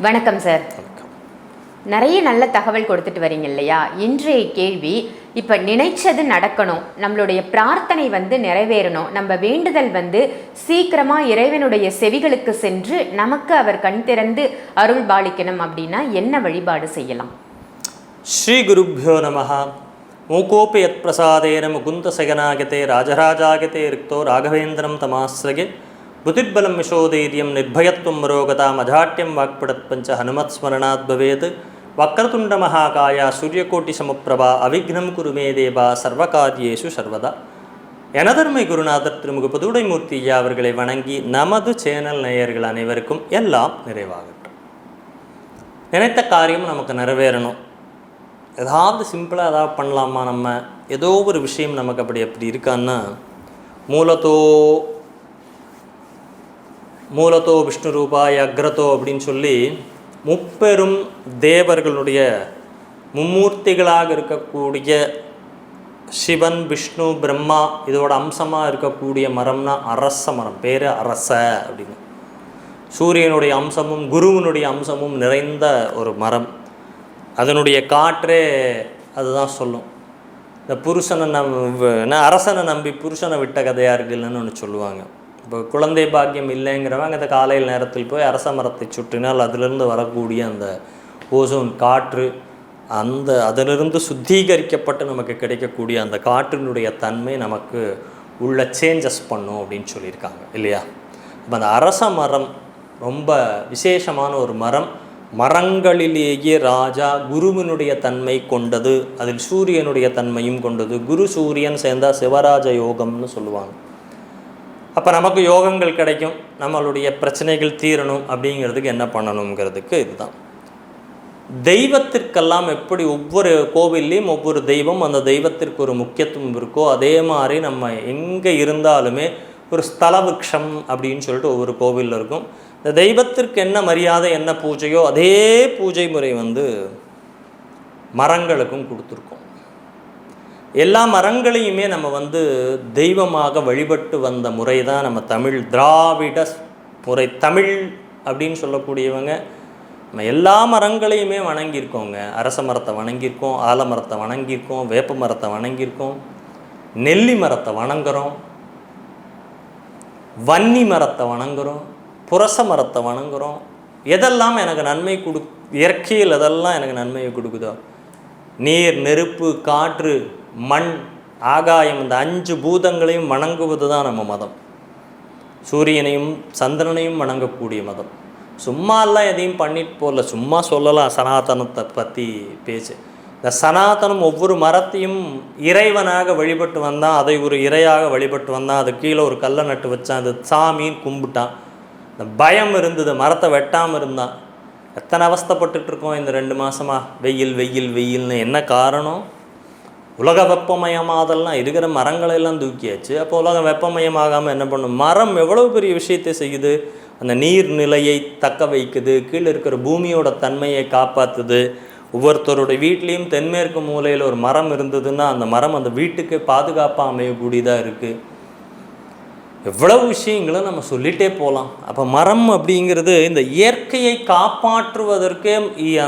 வணக்கம் சார். நிறைய நல்ல தகவல் கொடுத்துட்டு வரீங்க இல்லையா? இன்றைய கேள்வி, இப்போ நினைச்சது நடக்கணும், நம்மளுடைய பிரார்த்தனை நிறைவேறணும், நம்ம வேண்டுதல் சீக்கிரமாக இறைவனுடைய செவிகளுக்கு சென்று நமக்கு அவர் கண் திறந்து அருள் பாலிக்கணும் அப்படின்னா என்ன வழிபாடு செய்யலாம்? ஸ்ரீ குருப்யோ நமஹ. மூகோபி யத் பிரசாதேன முகுந்த சகனாகதே ராஜராஜாகதே ரிக்தோ ராகவேந்திரம் தமாஸ்ரகே புதிர்பலம் யசோதைரியம் நிர்பயத்வம் மரோகதாம் அஜாட்யம் வாக்படத்பஞ்ச ஹனுமத் ஸ்மரணாத் பவேத். வக்ரதுண்ட மகாகாயா சூரியகோட்டி சமப்பிரபா அவிக்னம் குருமே தேவா சர்வகாரியேஷு சர்வதா. எனதர்மை குருநாதர் திருமுக புதுடைமூர்த்தி ஐயா அவர்களை வணங்கி நமது சேனல் நேயர்கள் அனைவருக்கும் எல்லாம் நிறைவாகட்டும். நினைத்த காரியம் நமக்கு நிறைவேறணும். ஏதாவது சிம்பிளாக ஏதாவது பண்ணலாமா? நம்ம ஏதோ ஒரு விஷயம் நமக்கு அப்படி இருக்கான்னா, மூலத்தோ விஷ்ணு ரூபாய் அக்ரதோ அப்படின்னு சொல்லி முப்பெரும் தேவர்களுடைய மும்மூர்த்திகளாக இருக்கக்கூடிய சிவன், விஷ்ணு, பிரம்மா இதோட அம்சமாக இருக்கக்கூடிய மரம்னா அரச மரம். பேர் அரச அப்படின்னு. சூரியனுடைய அம்சமும் குருவனுடைய அம்சமும் நிறைந்த ஒரு மரம். அதனுடைய காற்றே அதுதான் சொல்லும். இந்த புருஷனை அரசனை நம்பி புருஷனை விட்ட கதையாக இருக்குல்லன்னு ஒன்று சொல்லுவாங்க. இப்போ குழந்தை பாக்கியம் இல்லைங்கிறவங்க அந்த காலையில் நேரத்தில் போய் அரச மரத்தை சுற்றினால் அதிலிருந்து வரக்கூடிய அந்த ஓசோன் காற்று, அதிலிருந்து சுத்திகரிக்கப்பட்டு நமக்கு கிடைக்கக்கூடிய அந்த காற்றினுடைய தன்மை நமக்கு உள்ள சேஞ்சஸ் பண்ணும் அப்படின்னு சொல்லியிருக்காங்க இல்லையா? இப்போ அந்த அரச மரம் ரொம்ப விசேஷமான ஒரு மரம். மரங்களிலேயே ராஜா குருவினுடைய தன்மை கொண்டது, அதில் சூரியனுடைய தன்மையும் கொண்டது. குரு சூரியன் சேர்ந்தால் சிவராஜ யோகம்னு சொல்லுவாங்க. அப்போ நமக்கு யோகங்கள் கிடைக்கும், நம்மளுடைய பிரச்சனைகள் தீரணும். அப்படிங்கிறதுக்கு என்ன பண்ணணுங்கிறதுக்கு இதுதான். தெய்வத்திற்கெல்லாம் எப்படி ஒவ்வொரு கோவில்லையும் ஒவ்வொரு தெய்வம், அந்த தெய்வத்திற்கு ஒரு முக்கியத்துவம் இருக்கோ அதே மாதிரி நம்ம எங்கே இருந்தாலுமே ஒரு ஸ்தலவிருக்ஷம் அப்படின்னு சொல்லிட்டு ஒவ்வொரு கோவிலில் இருக்கும். இந்த தெய்வத்திற்கு என்ன மரியாதை, என்ன பூஜையோ அதே பூஜை முறை மரங்களுக்கும் கொடுத்துருக்கோம். எல்லா மரங்களையுமே நம்ம தெய்வமாக வழிபட்டு வந்த முறை தான் நம்ம தமிழ் திராவிட முறை. தமிழ் அப்படின்னு சொல்லக்கூடியவங்க நம்ம எல்லா மரங்களையுமே வணங்கியிருக்கோங்க. அரச மரத்தை வணங்கியிருக்கோம், ஆலமரத்தை வணங்கியிருக்கோம், வேப்ப மரத்தை வணங்கியிருக்கோம், நெல்லி மரத்தை வணங்குறோம், வன்னி மரத்தை வணங்குறோம், புரச மரத்தை வணங்குறோம். எதெல்லாம் எனக்கு நன்மை இயற்கையில் எதெல்லாம் எனக்கு நன்மையை கொடுக்குதோ, நீர், நெருப்பு, காற்று, மண், ஆகாயம், இந்த 5 பூதங்களையும் வணங்குவது தான் நம்ம மதம். சூரியனையும் சந்திரனையும் வணங்கக்கூடிய மதம். சும்மாலாம் எதையும் பண்ணிட்டு போகல, சும்மா சொல்லலாம் சனாதனத்தை பற்றி பேச்சு. இந்த சனாதனம் ஒவ்வொரு மரத்தையும் இறைவனாக வழிபட்டு வந்தான், அதை ஒரு இறையாக வழிபட்டு வந்தான். அது கீழே ஒரு கல்லை நட்டு வச்சான், அது சாமின்னு கும்பிட்டான். இந்த பயம் இருந்தது, மரத்தை வெட்டாமல் இருந்தான். எத்தனை அவஸ்தைப்பட்டுருக்கோம் இந்த 2 மாதமாக. வெயில் வெயில் வெயில்னு. என்ன காரணம்? உலக வெப்பமயமாதல்லாம் இருக்கிற மரங்களெல்லாம் தூக்கியாச்சு. அப்போ உலகம் வெப்பமயமாகாமல் என்ன பண்ணும்? மரம் எவ்வளோ பெரிய விஷயத்தை செய்யுது. அந்த நீர்நிலையை தக்க வைக்குது, கீழே இருக்கிற பூமியோட தன்மையை காப்பாற்றுது. ஒவ்வொருத்தருடைய வீட்லேயும் தென்மேற்கு மூலையில் ஒரு மரம் இருந்ததுன்னா அந்த மரம் அந்த வீட்டுக்கு பாதுகாப்பாக அமையக்கூடியதாக இருக்குது. எவ்வளவு விஷயங்களும் நம்ம சொல்லிகிட்டே போகலாம். அப்போ மரம் அப்படிங்கிறது இந்த இயற்கையை காப்பாற்றுவதற்கே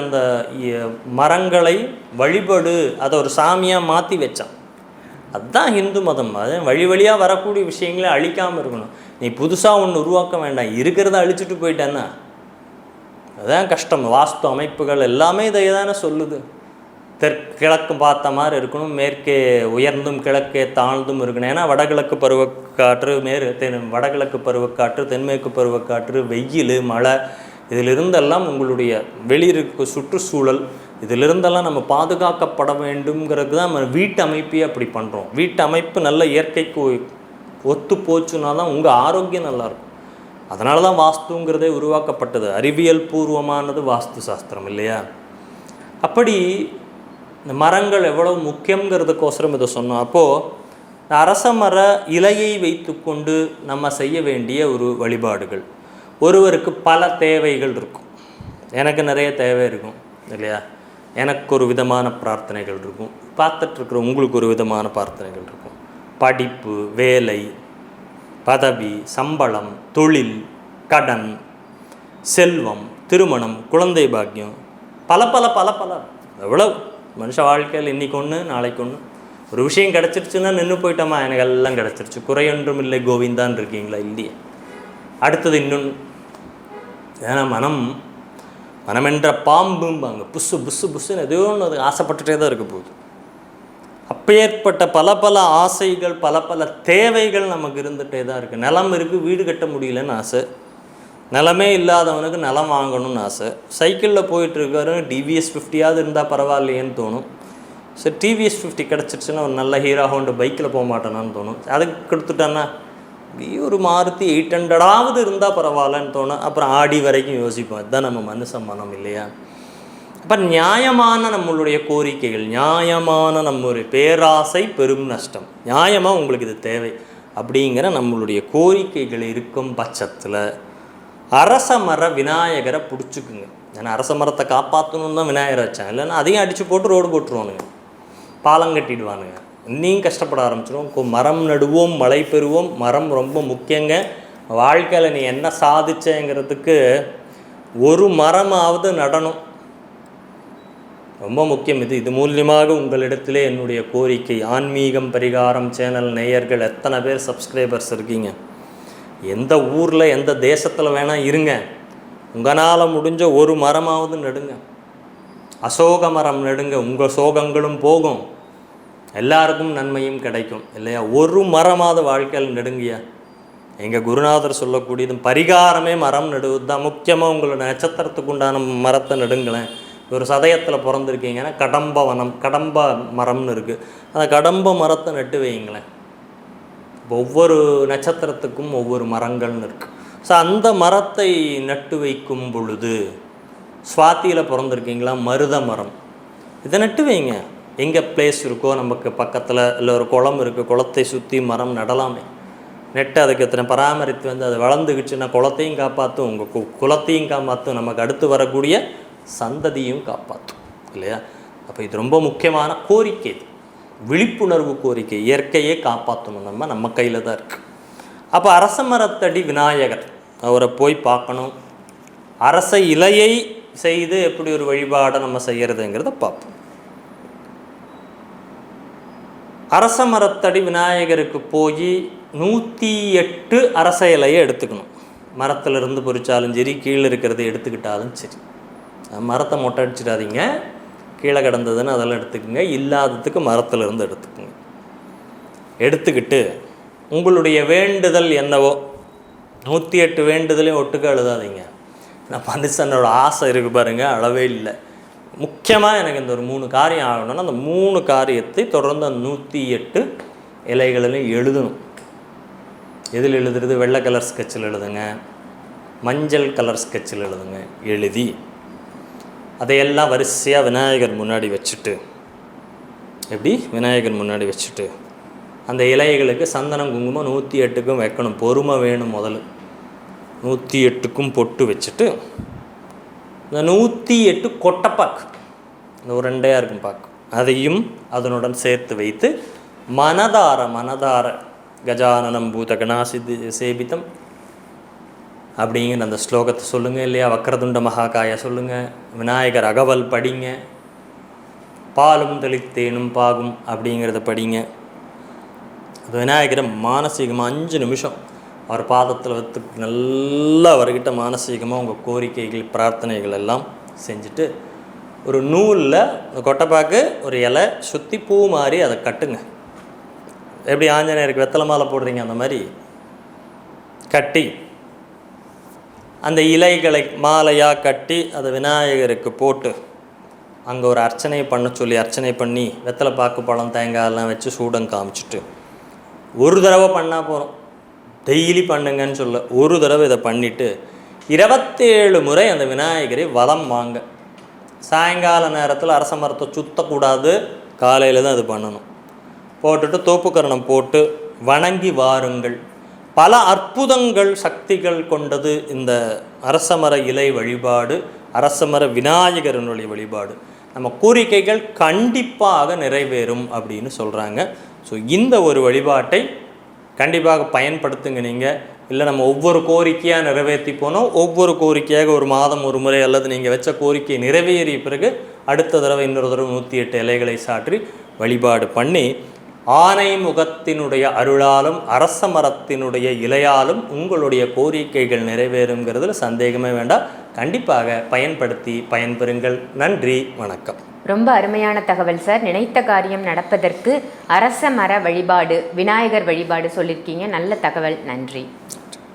அந்த மரங்களை வழிபடு, அதை ஒரு சாமியாக மாற்றி வச்சான். அதுதான் ஹிந்து மதம். அது வழியாக வரக்கூடிய விஷயங்களே அழிக்காமல் இருக்கணும். நீ புதுசாக ஒன்று உருவாக்க வேண்டாம், இருக்கிறத அழிச்சிட்டு போயிட்டேன்னா அதுதான் கஷ்டம். வாஸ்து அமைப்புகள் எல்லாமே இதை தானே சொல்லுது. கிழக்கு பார்த்த மாதிரி இருக்கணும், மேற்கே உயர்ந்தும் கிழக்கே தாழ்ந்தும் இருக்கணும். ஏன்னா வடகிழக்கு பருவக்காற்று, வடகிழக்கு பருவக்காற்று, தென்மேற்கு பருவக்காற்று, வெயில், மழை, இதிலிருந்தெல்லாம் உங்களுடைய வெளியிருக்கு சுற்றுச்சூழல், இதிலிருந்தெல்லாம் நம்ம பாதுகாக்கப்பட வேண்டுங்கிறது தான் நம்ம வீட்டு அமைப்பே அப்படி பண்ணுறோம். வீட்டு அமைப்பு நல்ல இயற்கைக்கு ஒத்து போச்சுன்னா தான் உங்கள் ஆரோக்கியம் நல்லாயிருக்கும். அதனால தான் வாஸ்துங்கிறதே உருவாக்கப்பட்டது. அறிவியல் பூர்வமானது வாஸ்து சாஸ்திரம் இல்லையா? அப்படி இந்த மரங்கள் எவ்வளவு முக்கியங்கிறதுக்கோசரம் இதை சொன்னோம். அப்போது அரச மர இலையை வைத்து கொண்டு நம்ம செய்ய வேண்டிய ஒரு வழிபாடுகள். ஒருவருக்கு பல தேவைகள் இருக்கும். எனக்கு நிறைய தேவை இருக்கும் இல்லையா? எனக்கு ஒரு விதமான பிரார்த்தனைகள் இருக்கும், பார்த்துட்ருக்குற உங்களுக்கு ஒரு விதமான பிரார்த்தனைகள் இருக்கும். படிப்பு, வேலை, பதவி, சம்பளம், தொழில், கடன், செல்வம், திருமணம், குழந்தை பாக்கியம், பல பல பல பல எவ்வளோ மனுஷ வாழ்க்கையில் இன்றைக்கி ஒன்று நாளைக்கு ஒன்று. ஒரு விஷயம் கிடச்சிருச்சுன்னா நின்று போயிட்டோமா, எனக்கு எல்லாம் கிடச்சிருச்சு, குறையொன்றும் இல்லை கோவிந்தான்னு இருக்கீங்களா? இல்லையே. அடுத்தது இன்னொன்று, ஏன்னா மனம் என்ற பாம்பும்பாங்க, புஸ்ஸு புஸ்ஸு புஸ்ஸுன்னு எதோ ஒன்று அது ஆசைப்பட்டுட்டே தான் இருக்க போகுது. அப்பேற்பட்ட பல பல ஆசைகள், பல பல தேவைகள் நமக்கு இருந்துகிட்டே தான் இருக்குது. நிலம் இருக்குது, வீடு கட்ட முடியலன்னு ஆசை. நிலமே இல்லாதவனுக்கு நிலம் வாங்கணும்னு ஆசை. சைக்கிளில் போயிட்டுருக்காரு, டிவிஎஸ் 50யாவது இருந்தால் பரவாயில்லையேன்னு தோணும். சரி, டிவிஎஸ் 50 கிடச்சிருச்சுன்னா ஒரு நல்ல ஹீரோ ஹோண்டா பைக்கில் போக மாட்டேனான்னு தோணும். அதுக்கு கொடுத்துட்டான்னா ஒரு மாருதி 800ஆவது இருந்தால் பரவாயில்லன்னு தோணும். அப்புறம் ஆடி வரைக்கும் யோசிப்போம். இதுதான் நம்ம மனுஷ மனம் இல்லையா? அப்போ நியாயமான நம்மளுடைய கோரிக்கைகள், நியாயமான நம்மளுடைய பேராசை பெரும் நஷ்டம், நியாயமாக உங்களுக்கு இது தேவை அப்படிங்கிற நம்மளுடைய கோரிக்கைகள் இருக்கும் பட்சத்தில் அரச மர விநாயகரை பிடிச்சிக்குங்க. ஏன்னா அரச மரத்தை காப்பாற்றணுன்னு தான் விநாயகரை வச்சாங்க. இல்லைன்னா அதையும் அடித்து போட்டு ரோடு போட்டுருவானுங்க, பாலம் கட்டிடுவானுங்க, இன்னும் கஷ்டப்பட ஆரம்பிச்சிடும். மரம் நடுவோம், மழை பெறுவோம். மரம் ரொம்ப முக்கியங்க. வாழ்க்கையில் நீ என்ன சாதிச்சேங்கிறதுக்கு ஒரு மரமாவது நடணும், ரொம்ப முக்கியம். இது மூலியமாக உங்களிடத்திலே என்னுடைய கோரிக்கை. ஆன்மீகம் பரிகாரம் சேனல் நேயர்கள் எத்தனை பேர் சப்ஸ்கிரைபர்ஸ் இருக்கீங்க? எந்த ஊரில் எந்த தேசத்தில் வேணால் இருங்க, உங்களால் முடிஞ்ச ஒரு மரமாவது நடுங்க. அசோக மரம் நடுங்க, உங்கள் சோகங்களும் போகும், எல்லாருக்கும் நன்மையும் கிடைக்கும் இல்லையா? ஒரு மரமாவது வாழ்க்கையில் நடுங்கயா. எங்கள் குருநாதர் சொல்லக்கூடியது பரிகாரமே மரம் நடுவது தான். முக்கியமாக உங்களோட நட்சத்திரத்துக்கு உண்டான மரத்தை நடுங்களேன். ஒரு சதயத்தில் பிறந்திருக்கீங்கன்னா கடம்ப மரம்னு இருக்குது, அந்த கடம்ப மரத்தை நட்டு வைங்களேன். ஒவ்வொரு நட்சத்திரத்துக்கும் ஒவ்வொரு மரங்கள்னு இருக்குது. ஸோ அந்த மரத்தை நட்டு வைக்கும் பொழுது, சுவாத்தியில் பிறந்திருக்கீங்களா, மருத மரம், இதை நட்டு வைங்க. எங்கே பிளேஸ் இருக்கோ நமக்கு பக்கத்தில், இல்லை ஒரு குளம் இருக்குது, குளத்தை சுற்றி மரம் நடலாமே. நெட்டு அதுக்கு எத்தனை பராமரித்து அது வளர்ந்துக்குச்சுன்னா குளத்தையும் காப்பாற்றும், உங்கள் குலத்தையும் காப்பாற்றும், நமக்கு அடுத்து வரக்கூடிய சந்ததியும் காப்பாற்றும் இல்லையா? அப்போ இது ரொம்ப முக்கியமான கோரிக்கை, இது விழிப்புணர்வு கோரிக்கை. இயற்கையே காப்பாற்றணும், நம்ம கையில் தான் இருக்குது. அப்போ அரச மரத்தடி விநாயகர், அவரை போய் பார்க்கணும். அரச இலையை செய்து எப்படி ஒரு வழிபாடை நம்ம செய்கிறதுங்கிறத பார்ப்போம். அரச மரத்தடி விநாயகருக்கு போய் 108 அரச இலையை எடுத்துக்கணும். மரத்திலிருந்து பொறிச்சாலும் சரி, கீழே இருக்கிறத எடுத்துக்கிட்டாலும் சரி. மரத்தை மொட்டை அடிச்சிடாதீங்க, கீழே கிடந்ததுன்னு அதெல்லாம் எடுத்துக்கோங்க. இல்லாததுக்கு மரத்திலிருந்து எடுத்துக்கோங்க. எடுத்துக்கிட்டு உங்களுடைய வேண்டுதல் என்னவோ, 108 வேண்டுதலையும் ஒட்டுக்க எழுதாதீங்க. நான் மனுஷனோட ஆசை இருக்குது பாருங்கள், அளவே இல்லை. முக்கியமாக எனக்கு இந்த ஒரு 3 காரியம் ஆகணும்னா அந்த 3 காரியத்தை தொடர்ந்து அந்த 108 இலைகளிலும் எழுதணும். எதில் எழுதுறது? வெள்ளை கலர் ஸ்கெட்சில் எழுதுங்க, மஞ்சள் கலர் ஸ்கெட்சில் எழுதுங்க. எழுதி அதையெல்லாம் வரிசையாக விநாயகர் முன்னாடி வச்சுட்டு, எப்படி விநாயகர் முன்னாடி வச்சுட்டு அந்த இலைகளுக்கு சந்தனம் குங்குமம் 108க்கும் வைக்கணும். பொறுமை வேணும். முதல்ல 108க்கும் பொட்டு வச்சுட்டு, இந்த 108 கொட்டைப்பாக்கு, இந்த ஒரு 2 இருக்கும் பாக்கு, அதையும் அதனுடன் சேர்த்து வைத்து மனதார கஜானனம் பூதகணாசித்தி சேபித்தம் அப்படிங்கிற அந்த ஸ்லோகத்தை சொல்லுங்கள் இல்லையா? வக்ரதுண்ட மகாகாய சொல்லுங்கள், விநாயகர் அகவல் படிங்க, பாலும் தெளித்தேனும் பாகும் அப்படிங்கிறத படிங்க. அது விநாயகரை மானசீகமாக 5 நிமிஷம் அவர் பாதத்தில் வைத்து நல்லா அவர்கிட்ட மானசீகமாக உங்கள் கோரிக்கைகள் பிரார்த்தனைகள் எல்லாம் செஞ்சுட்டு, ஒரு நூலில் இந்த கொட்டைப்பாக்கு ஒரு இலை சுற்றி பூ மாதிரி அதை கட்டுங்க. எப்படி ஆஞ்சநேயருக்கு வெத்தலை மாலை போடுறீங்க அந்த மாதிரி கட்டி, அந்த இலைகளை மாலையாக கட்டி அதை விநாயகருக்கு போட்டு அங்கே ஒரு அர்ச்சனை பண்ண சொல்லி அர்ச்சனை பண்ணி வெத்தலை பாக்கு பழம் தேங்காயெல்லாம் வச்சு சூடம் காமிச்சிட்டு, ஒரு தடவை பண்ணால் போகிறோம், டெய்லி பண்ணுங்கன்னு சொல்ல, ஒரு தடவை இதை பண்ணிவிட்டு 27 முறை அந்த விநாயகரை வலம் வாங்க. சாயங்கால நேரத்தில் அரச மரத்தை சுற்றக்கூடாது, காலையில் தான் அது பண்ணணும். போட்டுட்டு தோப்புக்கரணம் போட்டு வணங்கி வாருங்கள். பல அற்புதங்கள் சக்திகள் கொண்டது இந்த அரசமர இலை வழிபாடு, அரசமர விநாயகரனுடைய வழிபாடு. நம்ம கோரிக்கைகள் கண்டிப்பாக நிறைவேறும் அப்படின்னு சொல்கிறாங்க. ஸோ இந்த ஒரு வழிபாட்டை கண்டிப்பாக பயன்படுத்துங்க. நீங்கள் இல்லை நம்ம ஒவ்வொரு கோரிக்கையாக நிறைவேற்றி போனோம், ஒவ்வொரு கோரிக்கையாக ஒரு மாதம் ஒரு முறை அல்லது நீங்கள் வச்ச கோரிக்கை நிறைவேறிய பிறகு அடுத்த தடவை இன்னொரு தடவை 108 இலைகளை சாற்றி வழிபாடு பண்ணி ஆனை முகத்தினுடைய அருளாலும் அரச மரத்தினுடைய இலையாலும் உங்களுடைய கோரிக்கைகள் நிறைவேறுங்கிறதுல சந்தேகமே வேண்டாம். கண்டிப்பாக பயன்படுத்தி பயன்பெறுங்கள். நன்றி, வணக்கம். ரொம்ப அருமையான தகவல் சார். நினைத்த காரியம் நடப்பதற்கு அரச மர வழிபாடு, விநாயகர் வழிபாடு சொல்லியிருக்கீங்க. நல்ல தகவல். நன்றி.